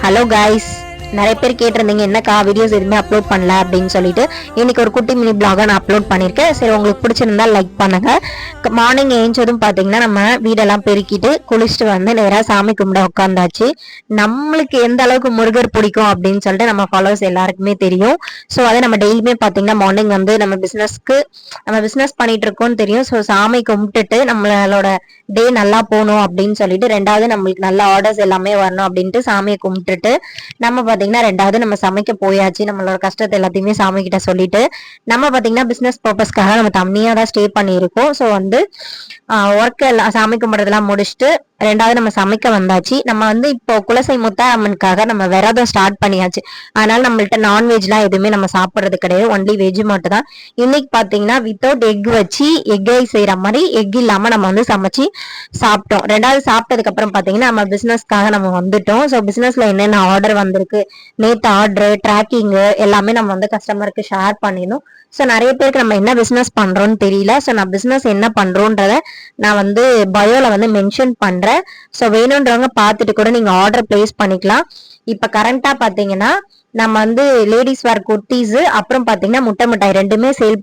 Hello guys, நிறைய பேர் கேட்டிருந்தீங்க என்னக்கா வீடியோஸ் எதுவுமே அப்லோட் பண்ணல அப்படின்னு சொல்லிட்டு. இன்னைக்கு ஒரு குட்டி மினி பிளாக நான் அப்லோட் பண்ணியிருக்கேன். சரி, உங்களுக்கு பிடிச்சிருந்தா லைக் பண்ணுங்க. மார்னிங் ஏஞ்சதும் பார்த்தீங்கன்னா நம்ம வீடெல்லாம் பெருக்கிட்டு குளிச்சுட்டு வந்து நேராக சாமி கும்பிட உட்காந்தாச்சு. நம்மளுக்கு எந்த அளவுக்கு முருகர் பிடிக்கும் அப்படின்னு சொல்லிட்டு நம்ம ஃபாலோவர்ஸ் எல்லாருக்குமே தெரியும். ஸோ அதை நம்ம டெய்லியுமே பார்த்தீங்கன்னா மார்னிங் வந்து நம்ம பிஸ்னஸ் பண்ணிட்டு இருக்கோம்னு தெரியும். ஸோ சாமி கும்பிட்டுட்டு நம்மளோட டே நல்லா போகணும் அப்படின்னு சொல்லிட்டு, ரெண்டாவது நம்மளுக்கு நல்ல ஆர்டர்ஸ் எல்லாமே வரணும் அப்படின்ட்டு சாமியை கும்பிட்டுட்டு நம்ம பாத்தீங்கன்னா ரெண்டாவது நம்ம சமைக்க போயாச்சு. நம்மளோட கஷ்டத்தை எல்லாத்தையுமே சாமி கிட்ட சொல்லிட்டு நம்ம பாத்தீங்கன்னா பிசினஸ் பர்பஸ்க்காக நம்ம தனியா தான் ஸ்டே பண்ணியிருக்கோம். ஸோ வந்து ஒர்க் எல்லாம் சாமி கும்பிட்றதெல்லாம் முடிச்சுட்டு ரெண்டாவது நம்ம சமைக்க வந்தாச்சு. நம்ம வந்து இப்போ குலசை முத்தாரம்மனுக்காக நம்ம விரதம் ஸ்டார்ட் பண்ணியாச்சு. அதனால நம்மள்ட்ட நான்வெஜ்லாம் எதுவுமே நம்ம சாப்பிட்றது கிடையாது, ஒன்லி வெஜ் மட்டும் தான். இன்னைக்கு பாத்தீங்கன்னா வித்தவுட் எக் வச்சு எக் செய்யற மாதிரி எக் இல்லாம நம்ம வந்து சமைச்சு சாப்பிட்டோம். ரெண்டாவது சாப்பிட்டதுக்கு அப்புறம் பாத்தீங்கன்னா நம்ம பிசினஸ்க்காக நம்ம வந்துட்டோம். ஸோ பிசினஸ்ல என்னென்ன ஆர்டர் வந்திருக்கு, நேத்து ஆர்டர் ட்ராக்கிங் எல்லாமே நம்ம வந்து கஸ்டமருக்கு ஷேர் பண்ணிடணும். ஸோ நிறைய பேருக்கு நம்ம என்ன பிசினஸ் பண்றோம்னு தெரியல. ஸோ நான் பிசினஸ் என்ன பண்றோன்றத நான் வந்து பயோல வந்து மென்ஷன் பண்றேன். ஸோ வேணுன்றவங்க பார்த்துட்டு கூட நீங்க ஆர்டர் பிளேஸ் பண்ணிக்கலாம். இப்ப கரண்டா பாத்தீங்கன்னா நம்ம வந்து லேடிஸ் வேர் குர்த்திஸ் அப்புறம் பாத்தீங்கன்னா முட்டை மிட்டாய் ரெண்டுமே சேல்